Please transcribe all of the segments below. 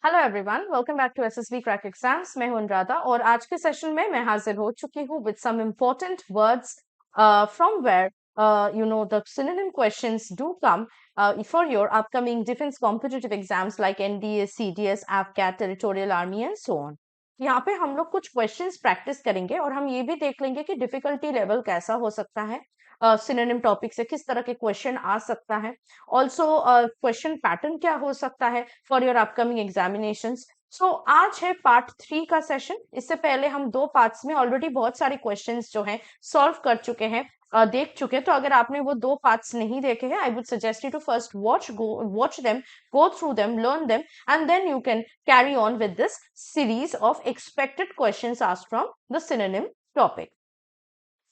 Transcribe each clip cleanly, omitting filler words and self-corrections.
Hello everyone, welcome back to SSB crack exams. मैं हूं अनुराधा और आज के सेशन में मैं हाजिर हो चुकी हूं with some important words from where the synonym questions do come for your upcoming defense competitive exams like NDA, CDS, AFCAT, Territorial Army and so on. यहाँ पे हम लोग कुछ क्वेश्चंस प्रैक्टिस करेंगे और हम ये भी देख लेंगे कि डिफिकल्टी लेवल कैसा हो सकता है, सिनोनिम टॉपिक से किस तरह के क्वेश्चन आ सकता है, ऑल्सो क्वेश्चन पैटर्न क्या हो सकता है फॉर योर अपकमिंग एग्जामिनेशंस। सो आज है पार्ट 3 का सेशन। इससे पहले हम 2 पार्ट्स में ऑलरेडी बहुत सारे क्वेश्चंस जो हैं सॉल्व कर चुके हैं, देख चुके हैं। तो अगर आपने वो 2 पार्ट्स नहीं देखे हैं, I would suggest you to first watch them, go through them, learn them and then you can carry on with this series of expected questions asked from the synonym topic.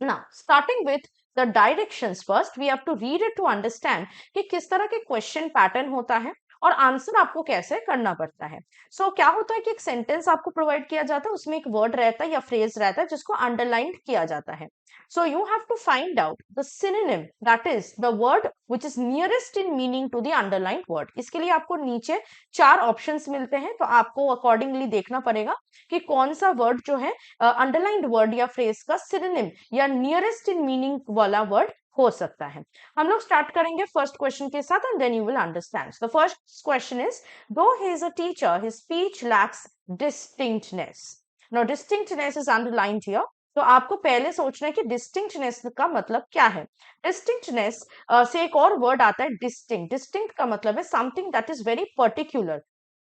Now, starting with the directions first, we have to read it to understand कि किस तरह के question pattern होता है और answer आपको कैसे करना पड़ता है। क्या होता है कि एक सेंटेंस आपको प्रोवाइड किया जाता है, उसमें एक वर्ड रहता है या फ्रेज रहता है जिसको अंडरलाइन किया जाता है। You have to find out the synonym, that is the word which is nearest in meaning to the underlined word. इसके लिए आपको नीचे 4 ऑप्शंस मिलते हैं, तो आपको अकॉर्डिंगली देखना पड़ेगा कि कौन सा वर्ड जो है अंडरलाइंड वर्ड या फ्रेज का सिनोनिम या नियरेस्ट इन मीनिंग वाला वर्ड हो सकता है। हम लोग स्टार्ट करेंगे फर्स्ट क्वेश्चन के साथ and then you will understand. The first question is, though he is a teacher his speech lacks distinctness. Now distinctness is underlined here. तो आपको पहले सोचना है कि डिस्टिंक्टनेस का मतलब क्या है। डिस्टिंक्टनेस से एक और वर्ड आता है डिस्टिंक्ट। डिस्टिंक्ट का मतलब है something that is very particular,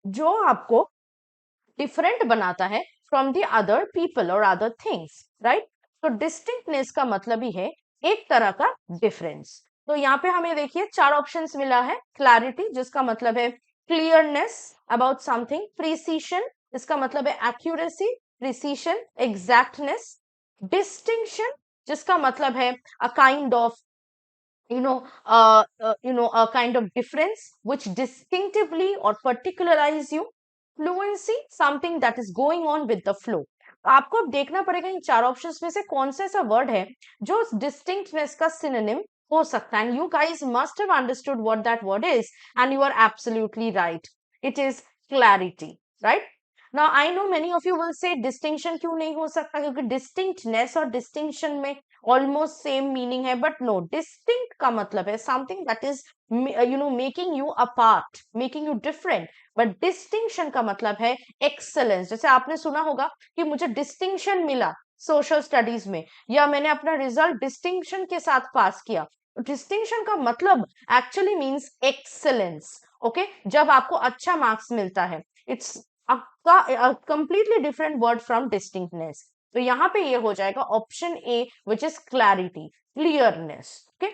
जो आपको डिफरेंट बनाता है फ्रॉम द अदर पीपल और अदर थिंग्स, राइट। तो डिस्टिंक्टनेस का मतलब ही है एक तरह का डिफरेंस। तो यहाँ पे हमें देखिए 4 ऑप्शंस मिला है। क्लैरिटी, जिसका मतलब है क्लियरनेस अबाउट समथिंग। प्रिसीशन, इसका मतलब है एक्यूरेसी, प्रिसीशन, एग्जैक्टनेस। डिस्टिंक्शन, जिसका मतलब है a kind of a kind of difference which distinctively or particularize you. Fluency, something that is going on with the flow. आपको अब देखना पड़ेगा इन 4 ऑप्शंस में से कौन सा ऐसा वर्ड है जो डिस्टिंक्टनेस का सिनोनिम हो सकता है। You guys must have understood what that word is and you are absolutely right. It is clarity, right? Now I know many of you will say distinction क्यों नहीं हो सकता, क्योंकि distinctness और distinction में ऑलमोस्ट सेम मीनिंग है। But no, distinct का मतलब है something that is making you apart, making you different. But distinction का मतलब है एक्सेलेंस। जैसे आपने सुना होगा कि मुझे डिस्टिंक्शन मिला सोशल स्टडीज में, या मैंने अपना रिजल्ट डिस्टिंक्शन के साथ पास किया। डिस्टिंक्शन का मतलब एक्चुअली मीन्स एक्सेलेंस। ओके, जब आपको अच्छा मार्क्स मिलता है, it's completely different word from distinctness. तो यहाँ पे ये हो जाएगा option A which is clarity, clearness. Okay,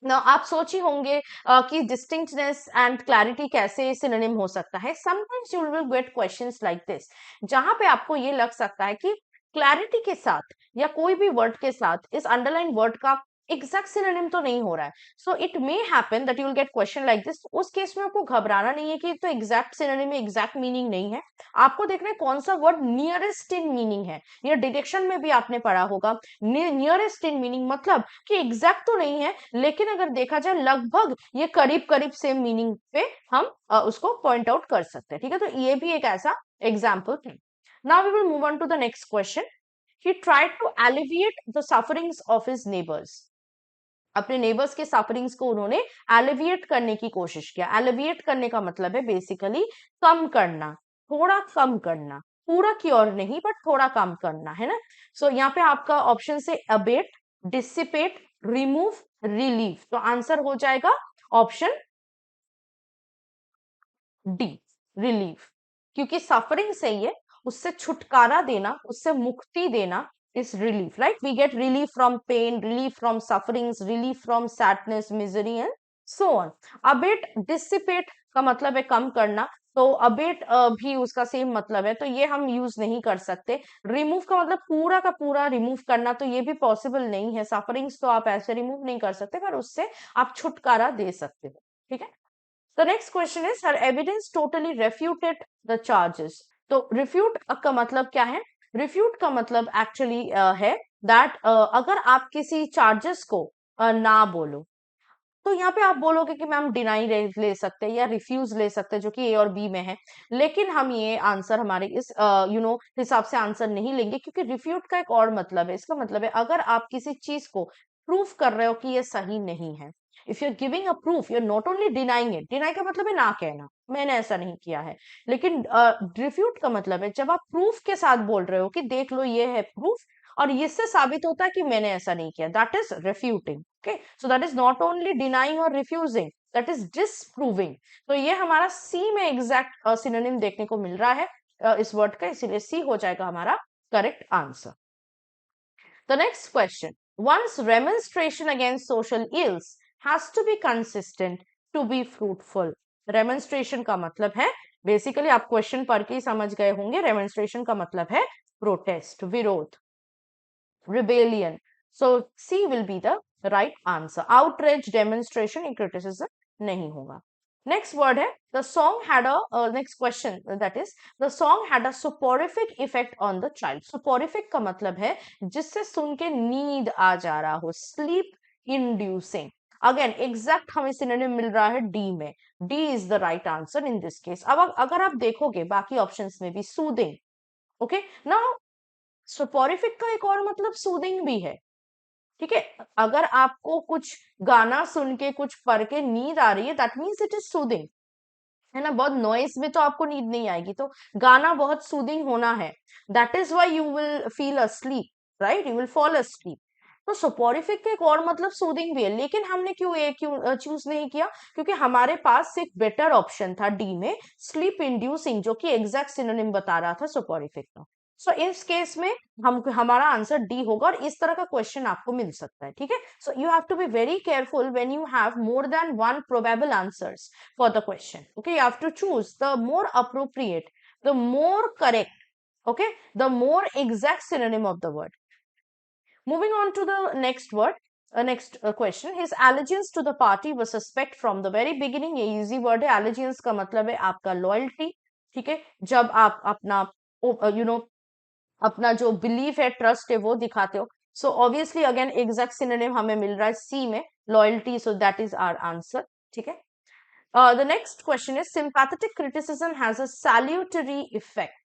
ना आप सोच ही होंगे कि डिस्टिंक्टनेस एंड क्लैरिटी कैसे सिनोनिम हो सकता है। Sometimes you will get questions like this, जहां पे आपको ये लग सकता है कि क्लैरिटी के साथ या कोई भी वर्ड के साथ इस अंडरलाइन वर्ड का एग्जैक्ट सिनोनिम तो नहीं हो रहा है। It may happen that you will gate question like this. उस केस में आपको घबराना नहीं है कि तो एग्जैक्ट सिनोनिम में एग्जैक्ट मीनिंग नहीं है। आपको देखना है कौन सा वर्ड नियरेस्ट इन मीनिंग है। ये डिटेक्शन में भी आपने पढ़ा होगा, नियरेस्ट इन मीनिंग मतलब कि एग्जैक्ट तो नहीं है, लेकिन अगर देखा जाए लगभग ये करीब करीब सेम मीनिंग पे हम उसको पॉइंट आउट कर सकते हैं। ठीक है, तो ये भी एक ऐसा एग्जाम्पल है। Now we will move on to the next question. He tried to alleviate the sufferings of his neighbors. अपने नेबर्स के सफरिंग्स को उन्होंने एलिविएट करने की कोशिश किया। एलिविएट करने का मतलब है बेसिकली कम करना, थोड़ा कम करना, पूरा क्योर नहीं बट थोड़ा कम करना, है ना। यहाँ पे आपका ऑप्शन से अबेट, डिसिपेट, रिमूव, रिलीव। तो आंसर हो जाएगा ऑप्शन डी, रिलीव। क्योंकि सफरिंग से ही है, उससे छुटकारा देना, उससे मुक्ति देना is relief, right? We get relief from pain, relief from sufferings, relief from sadness, misery and so on. Abate, dissipate का मतलब है कम करना, तो abate भी उसका सेम मतलब है, तो ये हम यूज नहीं कर सकते। रिमूव का मतलब पूरा का पूरा रिमूव करना, तो ये भी पॉसिबल नहीं है। सफरिंग्स तो आप ऐसे रिमूव नहीं कर सकते, पर उससे आप छुटकारा दे सकते हो। ठीक है, the next question is, her evidence totally refuted the charges. तो refute का मतलब क्या है? refute का मतलब एक्चुअली है दैट अगर आप किसी चार्जेस को ना बोलो, तो यहाँ पे आप बोलोगे कि मैम डिनाई ले सकते हैं या रिफ्यूज ले सकते हैं, जो कि ए और बी में है, लेकिन हम ये आंसर हमारे इस हिसाब से आंसर नहीं लेंगे, क्योंकि रिफ्यूट का एक और मतलब है। इसका मतलब है अगर आप किसी चीज को प्रूफ कर रहे हो कि ये सही नहीं है, if you are giving a proof, you are not only denying it, deny का मतलब है ना कहना, मैंने ऐसा नहीं किया है, लेकिन रिफ्यूट का मतलब है जब आप प्रूफ के साथ बोल रहे हो कि देख लो ये है प्रूफ, और इससे साबित होता है कि मैंने ऐसा नहीं किया, that is refuting. Okay, so that is not only denying और रिफ्यूजिंग, दैट इज डिसप्रूविंग। तो ये हमारा सी में एग्जैक्ट सिनोनिम देखने को मिल रहा है इस वर्ड का, इसीलिए सी हो जाएगा हमारा correct answer. The next question. One's remonstration against social ills has to be consistent to be fruitful. Remonstration का मतलब है, बेसिकली आप क्वेश्चन पढ़ के ही समझ गए होंगे, रेमोन्स्ट्रेशन का मतलब है प्रोटेस्ट, विरोध, rebellion. So C will be the right answer. Outrage, demonstration, criticism नहीं होगा। Next word है the song had a next question, that is the song had a soporific effect on the child. Soporific का मतलब है जिससे सुन के नींद आ जा रहा हो, sleep inducing. अगेन एग्जैक्ट हमें सिनोनिम मिल रहा है डी में, D is the right answer in this case. अब अगर आप देखोगे बाकी ऑप्शंस में भी सूदिंग, ओके, नाउ सोपोरिफिक का एक और मतलब सूदिंग भी है, ठीक है। अगर आपको कुछ गाना सुन के कुछ पढ़ के नींद आ रही है, that means it is soothing, है ना। बहुत नॉइस में तो आपको नींद नहीं आएगी, तो गाना बहुत सूदिंग होना है, that is why you will feel asleep, right, you will fall asleep. तो सोपोरिफिक का एक और मतलब सूदिंग भी है, लेकिन हमने क्यों चूज नहीं किया, क्योंकि हमारे पास एक बेटर ऑप्शन था डी में, स्लीप इंड्यूसिंग, जो कि एग्जैक्ट सिनोनिम बता रहा था सोपोरिफिक का। सो इस केस में हमारा आंसर डी होगा, और इस तरह का क्वेश्चन आपको मिल सकता है, ठीक है। So you have to be very careful when you have more than one probable answers for the question. Okay, you have to choose the more appropriate, the more correct, okay, the more exact synonym of the word. Moving on to the next word, next question. His allegiance to the party was suspect from the very beginning. ये easy word है, allegiance का मतलब है आपका loyalty, ठीक है। जब आप अपना अपना जो बिलीफ है, ट्रस्ट है, वो दिखाते हो। So obviously again exact synonym हमें मिल रहा है सी में, loyalty, so that is our answer, ठीक है। The next question is sympathetic criticism has a salutary effect.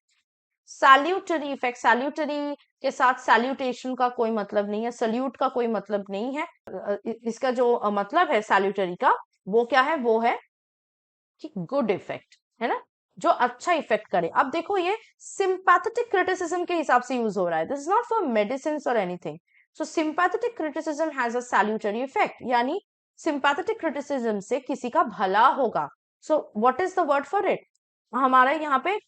Salutary effect, salutary के साथ salutation का कोई मतलब नहीं है, salute का कोई मतलब नहीं है। इसका जो मतलब है salutary का, वो क्या है, वो है कि गुड इफेक्ट, है ना, जो अच्छा इफेक्ट करे। अब देखो ये सिंपैथेटिक क्रिटिसिज्म के हिसाब से यूज हो रहा है, this is not for medicine और anything. So sympathetic criticism has a salutary effect, यानी सिंपैथेटिक क्रिटिसिज्म से किसी का भला होगा। So what is the word for it, हमारा यहाँ पे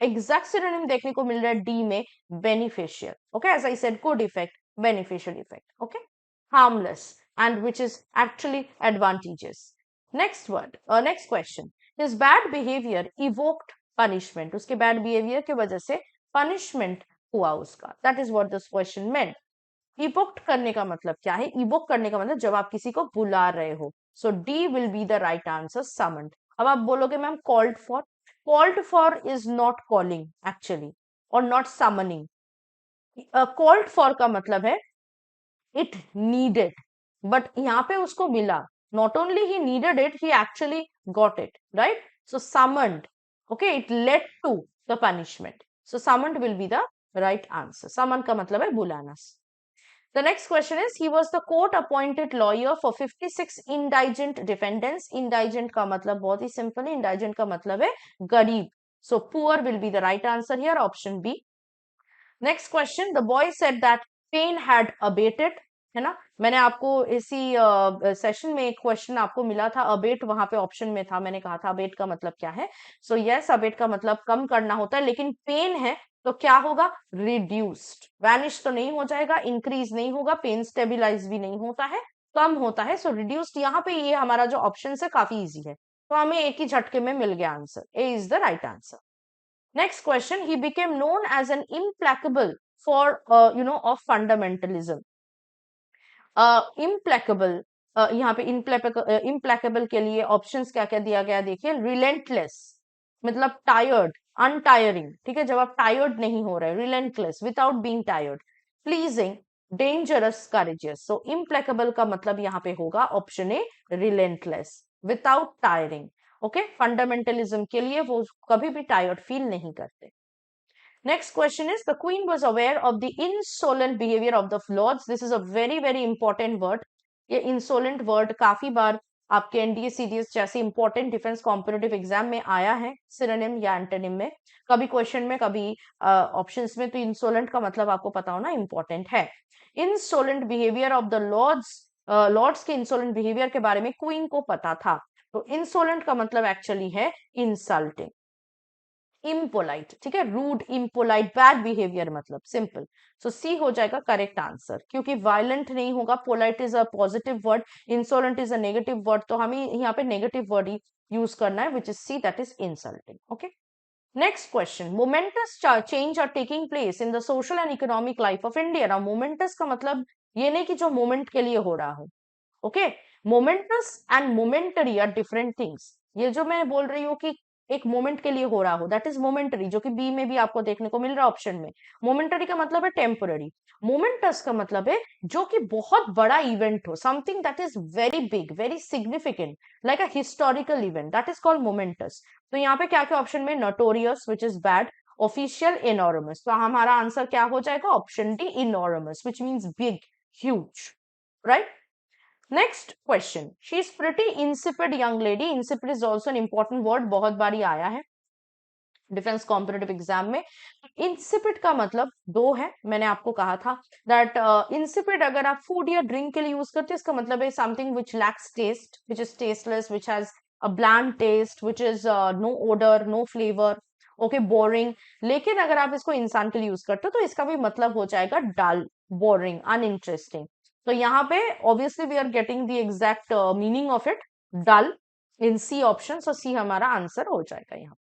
एग्जैक्ट सिनोनिम देखने को मिल रहा है डी में, beneficial, okay, as I said good effect, beneficial effect, okay, harmless, and which is actually advantages. Next word, next question, his bad behavior evoked punishment, उसके bad behavior की वजह से punishment हुआ उसका, that is what this question meant. evoked करने का मतलब क्या है, evoke करने का मतलब जब आप किसी को बुला रहे हो, so D will be the right answer, summoned. अब आप बोलोगे ma'am called for is not calling actually, or not summoning. called for का मतलब है it needed, but यहाँ पे उसको मिला, not only he needed it, he actually got it, right? So summoned, okay, it led to the punishment, so summoned will be the right answer. Summon का मतलब है बुलाना। The next question is, he was the court appointed lawyer for 56 indigent defendants. Indigent का मतलब बहुत ही simple है, indigent का मतलब है गरीब, so poor will be the right answer here, option B. Next question, the boy said that pain had abated, है ना। मैंने आपको इसी सेशन में एक क्वेश्चन आपको मिला था, अबेट वहां पे ऑप्शन में था, मैंने कहा था अबेट का मतलब क्या है। सो यस, अबेट का मतलब कम करना होता है, लेकिन पेन है तो क्या होगा, रिड्यूस्ड, वैनिश तो नहीं हो जाएगा, इंक्रीज नहीं होगा, पेन स्टेबिलाइज भी नहीं होता है, कम होता है, सो रिड्यूस्ड। यहाँ पे ये हमारा जो ऑप्शन है काफी इजी है, तो हमें एक ही झटके में मिल गया answer, A is the right answer. Next question, he became known as an implacable for of fundamentalism. Implacable, यहाँ पे implacable के लिए ऑप्शंस क्या क्या दिया गया देखिए, relentless मतलब टायर्ड, अनटायरिंग, ठीक है, जब आप टायर्ड नहीं हो रहे, relentless without being tired, pleasing, dangerous, courageous. So implacable का मतलब यहाँ पे होगा option A, relentless, without tiring. Okay, fundamentalism के लिए वो कभी भी टायर्ड फील नहीं करते। Next question is, the queen was aware of the insolent behavior of the lords. This is a very very important word. ये insolent word काफी बार आपके एनडीए सीडीएस जैसे इंपॉर्टेंट डिफेंस कॉम्पिटिटिव एग्जाम में आया है, synonym या एंटोनिम में, कभी क्वेश्चन में कभी ऑप्शंस में। तो इंसोलेंट का मतलब आपको पता होना इंपॉर्टेंट है। Insolent behaviour of the lords, lords के इंसोलेंट बिहेवियर के बारे में क्वीन को पता था। तो इंसोलेंट का मतलब एक्चुअली है इंसल्टिंग, इम्पोलाइट, ठीक है, रूड, इम्पोलाइट, बैड बिहेवियर मतलब, सिंपल। सो सी हो जाएगा करेक्ट आंसर, क्योंकि वायलेंट नहीं होगा, polite is a positive word, insolent is a negative word, तो हमें यहाँ पे नेगेटिव वर्ड ही यूज करना है, which is C, that is insulting. Okay, next question, momentous change are taking place in the social and economic life of India. ना, momentous का मतलब ये नहीं कि जो मोमेंट के लिए हो रहा हो। Okay, momentous and momentary are different things. ये जो मैं बोल रही हूँ कि एक मोमेंट के लिए हो रहा हो, दैट इज मोमेंटरी, जो कि बी में भी आपको देखने को मिल रहा है ऑप्शन में। मोमेंटरी का मतलब है टेम्पोररी। मोमेंटस का मतलब है जो कि बहुत बड़ा इवेंट हो, something that is very big, very significant, like a historical event, that is called moments. तो यहाँ पे क्या क्या ऑप्शन में, notorious which is bad, official, enormous. तो हमारा आंसर क्या हो जाएगा, option D, enormous, which means big, huge, right. Next question, she is pretty insipid young lady. Insipid is also an important word, बहुत बारी आया है डिफेंस कॉम्पिटिटिव एग्जाम में। इंसिपिड का मतलब दो है, मैंने आपको कहा था दैट इंसिपिड अगर आप फूड या ड्रिंक के लिए यूज करते हैं, इसका मतलब है something which lacks taste, which is tasteless, which has a bland taste, which is no odour, no flavour, okay, boring. लेकिन अगर आप इसको इंसान के लिए यूज करते हो तो इसका भी मतलब हो जाएगा डल, बोरिंग, अनइंटरेस्टिंग। तो यहाँ पे obviously we are getting the exact meaning of it, dull, in C option. So C हमारा आंसर हो जाएगा यहाँ।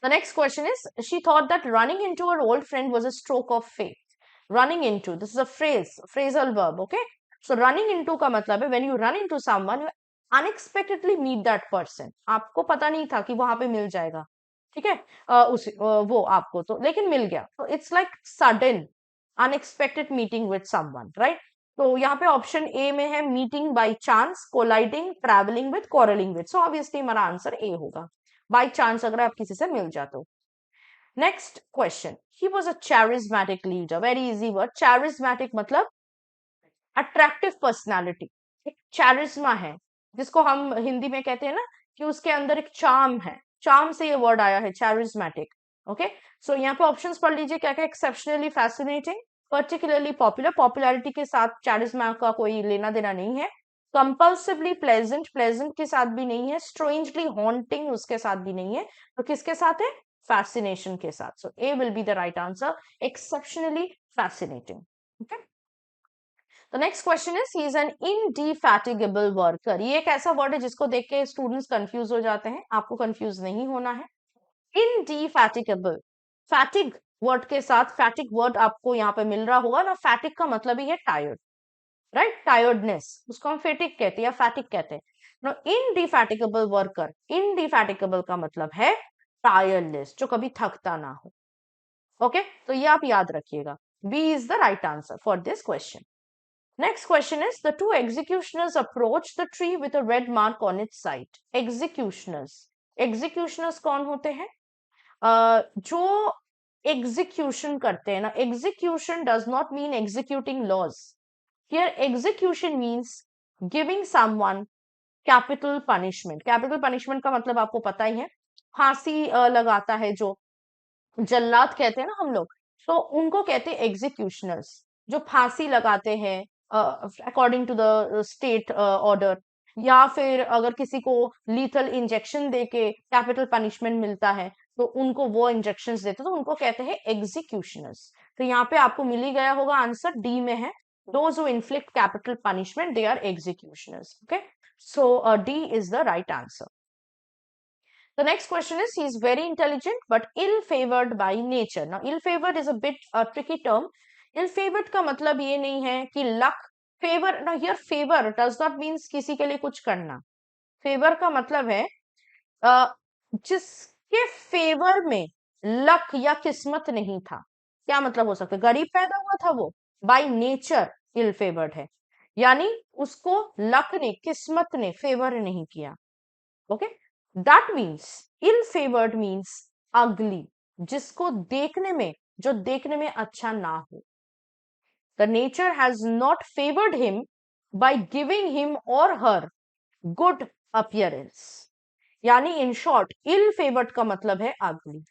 The next question is, she thought that running into her old friend was a stroke of fate. Running into, this is a phrase, phrasal verb, okay? So running into का मतलब है when you run into someone, you unexpectedly meet that person. आपको पता नहीं था कि वहां पे मिल जाएगा, ठीक है, वो आपको तो लेकिन मिल गया, तो it's like sudden unexpected meeting with someone, right. तो यहाँ पे ऑप्शन ए में है meeting by chance, colliding, travelling with, quarrelling with. So obviously हमारा आंसर ए होगा, बाय चांस अगर आप किसी से मिल जाते हो। Next question, he was a charismatic leader. Very easy word, charismatic मतलब अट्रैक्टिव पर्सनालिटी, एक charisma है, जिसको हम हिंदी में कहते हैं ना कि उसके अंदर एक चार्म है, चार्म से ये वर्ड आया है, charismatic। ओके, सो यहाँ पे ऑप्शंस पढ़ लीजिए क्या क्या, exceptionally fascinating, particularly popular, popularity के साथ charisma का कोई लेना देना नहीं है, कंपल्सिवली प्लेजेंट, प्लेजेंट के साथ भी नहीं है, स्ट्रेंजली हॉन्टिंग उसके साथ भी नहीं है, तो किसके साथ है, फैसिनेशन के साथ। So A will be the right answer, exceptionally fascinating. Okay, तो next question is, he is an indefatigable worker. ये एक ऐसा वर्ड है जिसको देख के स्टूडेंट्स कंफ्यूज हो जाते हैं, आपको कंफ्यूज नहीं होना है। इनडिफैटिगेबल, फैटिग वर्ड के साथ, फैटिग वर्ड आपको यहाँ पे मिल रहा होगा ना, फैटिग का मतलब ही है टायर्ड, राइट, टायर्डनेस, उसको हम फेटिक कहते हैं या फैटिक कहते हैं। नो, इनडिफैटिगेबल वर्कर, इनडिफैटिगेबल का मतलब है टायरलेस, जो कभी थकता ना हो। ओके, तो ये आप याद रखिएगा, B is the right answer for this question. Next question is, the two executioners approach the tree with a red mark on its side. Executioners, executioners कौन होते हैं, जो एग्जीक्यूशन करते हैं ना, execution does not mean executing laws. Here, execution means giving someone capital punishment. Capital punishment का मतलब आपको पता ही है, फांसी लगाता है जो, जल्लाद कहते हैं ना हम लोग, तो उनको कहते हैं एग्जीक्यूशनर्स, जो फांसी लगाते हैं according to the state order, या फिर अगर किसी को लीथल इंजेक्शन देके कैपिटल पनिशमेंट मिलता है तो उनको वो इंजेक्शंस देते तो उनको कहते हैं एग्जीक्यूशनर्स। तो यहाँ पे आपको मिल ही गया होगा, आंसर डी में है, those who inflict capital punishment, they are executioners. Okay, so D is the right answer. The next question is, he is very intelligent but ill favored by nature. Now ill favored is a bit a tricky term. Ill favored का मतलब ये नहीं है कि luck, favor, now here favor does not means किसी के लिए कुछ करना, favor का मतलब है जिसके फेवर में लक या किस्मत नहीं था। क्या मतलब हो सकता है, गरीब पैदा हुआ था वो, बाय नेचर इल फेवर्ड है, यानी उसको लक ने, किस्मत ने फेवर नहीं किया। Okay, that means ill favoured means ugly, जिसको देखने में, जो देखने में अच्छा ना हो। The nature has not favoured him by giving him और हर गुड अपीयरेंस, यानी इन शॉर्ट इल फेवर्ड का मतलब है अगली।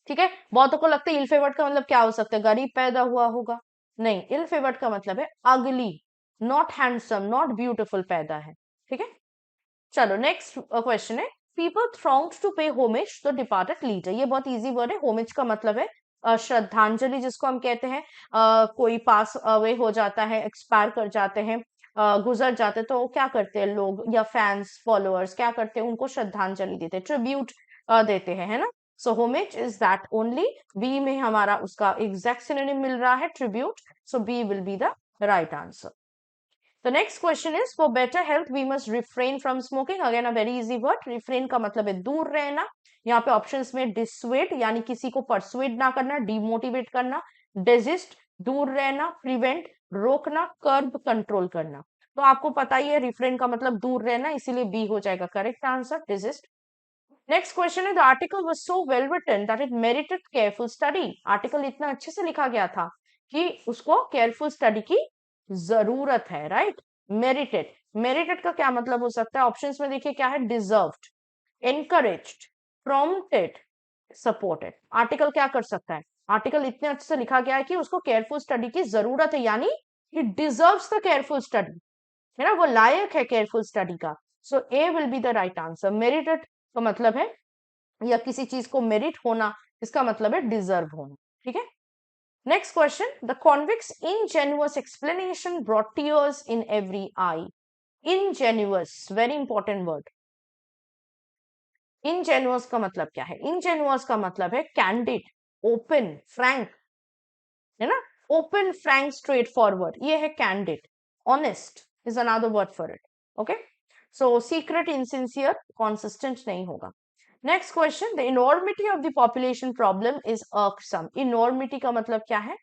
ठीक है, बहुतों को लगता है इल फेवर्ड का मतलब क्या हो सकता है, गरीब पैदा हुआ होगा। नहीं, इल फेवर्ड का मतलब है अगली, नॉट हैंडसम, नॉट ब्यूटीफुल पैदा है। ठीक है, चलो नेक्स्ट क्वेश्चन है, people thronged to pay homage the departed leader. ये बहुत इजी वर्ड है। होमेज का मतलब है श्रद्धांजलि, जिसको हम कहते हैं कोई पास अवे हो जाता है, एक्सपायर कर जाते हैं, गुजर जाते हैं, तो क्या करते हैं लोग या फैंस फॉलोअर्स क्या करते हैं, उनको श्रद्धांजलि देते हैं, ट्रिब्यूट देते हैं, है ना। So homage is that only. B में हमारा उसका एग्जैक्ट सिनोनिम मिल रहा है, tribute. So B will be the right answer. The next question is, for better health we must refrain from smoking. Again a very easy word. Refrain का मतलब है दूर रहना। यहाँ पे ऑप्शंस में dissuade यानी किसी को persuade ना करना, demotivate करना, desist दूर रहना, prevent रोकना, curb control करना। तो आपको पता ही है refrain का मतलब दूर रहना, इसीलिए B हो जाएगा correct answer, desist। Next question है, the article was so well written that it merited careful study. Article इतना अच्छे से लिखा गया था कि उसको केयरफुल स्टडी की जरूरत है, राइट। मेरिटेड, मेरिटेड का क्या मतलब हो सकता है, ऑप्शंस में देखिए क्या है, deserved, encouraged, prompted, supported. Article क्या कर सकता है, आर्टिकल इतने अच्छे से लिखा गया है कि उसको केयरफुल स्टडी की जरूरत है, यानी he deserves the careful study, है ना, वो लायक है केयरफुल स्टडी का। So A will be the right answer. Merited का मतलब है, या किसी चीज को मेरिट होना, इसका मतलब है डिजर्व होना। ठीक है, next question, the convict's ingenuous explanation brought tears in every eye. Ingenuous, very important word. Ingenuous का मतलब क्या है, इनजेन्युअस का मतलब है कैंडिड, ओपन, फ्रैंक, है ना, ओपन, फ्रैंक, स्ट्रेट फॉरवर्ड, ये है candid. Honest is another word for it. Okay, so secret, insincere, consistent नहीं होगा। Next question, the enormity of the population problem is irksome. Enormity का मतलब क्या है,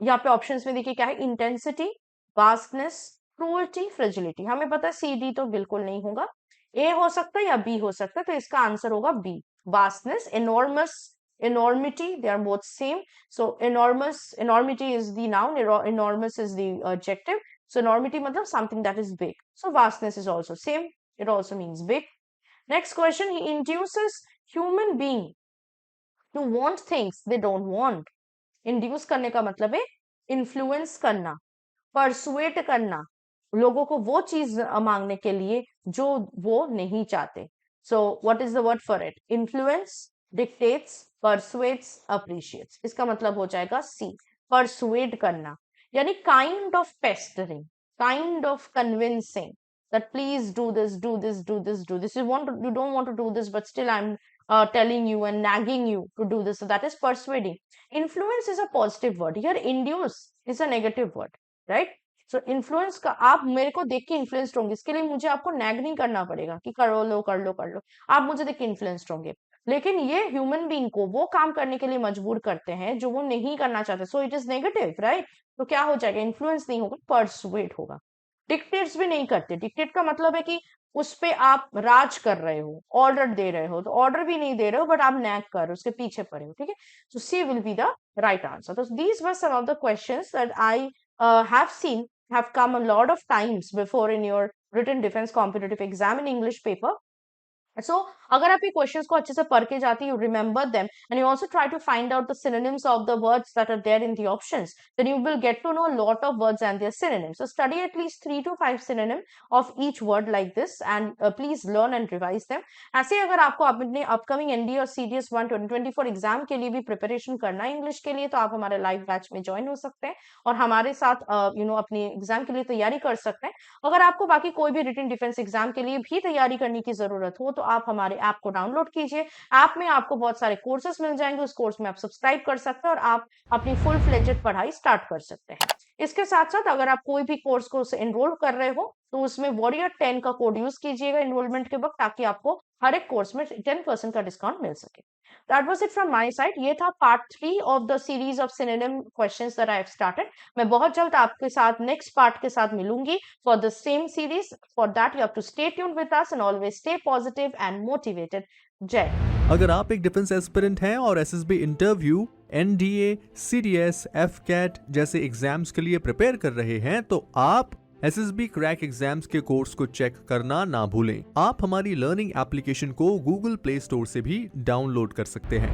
यहाँ पे ऑप्शंस में देखिए क्या है, इंटेंसिटी, वास्टनेस, क्रूअल्टी, फ्रेजिलिटी। हमें पता है सी डी तो बिल्कुल नहीं होगा, ए हो सकता है या बी हो सकता है, तो इसका आंसर होगा B, vastness. Enormous, enormity, they are both same. So enormous, enormity is the noun, enormous is the adjective. So enormity matlab something that is big. So vastness is also same, it also means big. Next question, he induces human being to want things they don't want. Induce करने का मतलब है influence करना, persuade करना, लोगों को वो चीज मांगने के लिए जो वो नहीं चाहते। So what is the word for it? Influence, dictates, persuades, appreciates। इसका मतलब हो जाएगा सी, persuade करना, यानी kind of pestering, kind of convincing that please do this, do this, do this, do this. You don't want to do this, but still I'm telling you and nagging you to do this. So that is persuading. Influence is a positive word. Here induce is a negative word, right? So influence का, आप मेरे को देख के influenced होंगे, इसके लिए मुझे आपको नैग नहीं करना पड़ेगा कि करो लो कर लो कर लो, आप मुझे देख के इन्फ्लुएंस्ड होंगे। लेकिन ये ह्यूमन बीइंग को वो काम करने के लिए मजबूर करते हैं जो वो नहीं करना चाहते, so it is negative, right. तो क्या हो जाएगा, इन्फ्लुएंस नहीं होगा, परसुएड होगा। डिक्टेट्स भी नहीं करते, डिक्टेट का मतलब है कि उस पे आप राज कर रहे हो, ऑर्डर दे रहे हो, तो ऑर्डर भी नहीं दे रहे हो बट आप नैग कर रहे हो, उसके पीछे पड़े हो। ठीक है, so C will be the right answer. तो these were some of the questions that I have seen, have come a lot of times before in your written defense competitive exam in English paper. So अगर आप ये questions को अच्छे से पढ़ के जाती, you remember them and you also try to find out the synonyms of the words that are there in the options, then you will get to know a lot of words and their synonyms. So study at least 3 to 5 synonyms of each word like this and please learn and revise them. ऐसे अगर आपको अपने upcoming ND और CDS 1 2024 exam के लिए भी preparation करना है इंग्लिश के लिए, तो आप हमारे लाइव बैच में ज्वाइन हो सकते हैं और हमारे साथ अपनी एग्जाम के लिए तैयारी कर सकते हैं। अगर आपको बाकी कोई भी रिटन डिफेंस एग्जाम के लिए भी तैयारी करने की जरूरत हो तो आप हमारे ऐप को डाउनलोड कीजिए। ऐप में आपको बहुत सारे कोर्सेस मिल जाएंगे, उस कोर्स में आप सब्सक्राइब कर सकते हैं और आप अपनी फुल फ्लेजेड पढ़ाई स्टार्ट कर सकते हैं। इसके साथ साथ अगर आप कोई भी कोर्स को एनरोल कर रहे हो तो उसमें वॉरियर 10 का कोड यूज कीजिएगा एनरोलमेंट के वक्त, ताकि आपको हर एक कोर्स में 10% का डिस्काउंट मिल सके। That was it from my side. ये था part 3 of the series of synonym questions that I have started. मैं बहुत जल्द आपके साथ नेक्स्ट पार्ट के साथ मिलूंगी for the same series. For that you have to stay tuned with us and always stay positive and motivated. जय हिंद। अगर आप एक डिफेंस एस्पिरेंट हैं और SSB interview, NDA, CDS, AFCAT जैसे एग्जाम्स के लिए प्रिपेयर कर रहे हैं तो आप एसएसबी क्रैक एग्जाम्स के कोर्स को चेक करना ना भूलें। आप हमारी लर्निंग एप्लीकेशन को गूगल प्ले स्टोर से भी डाउनलोड कर सकते हैं।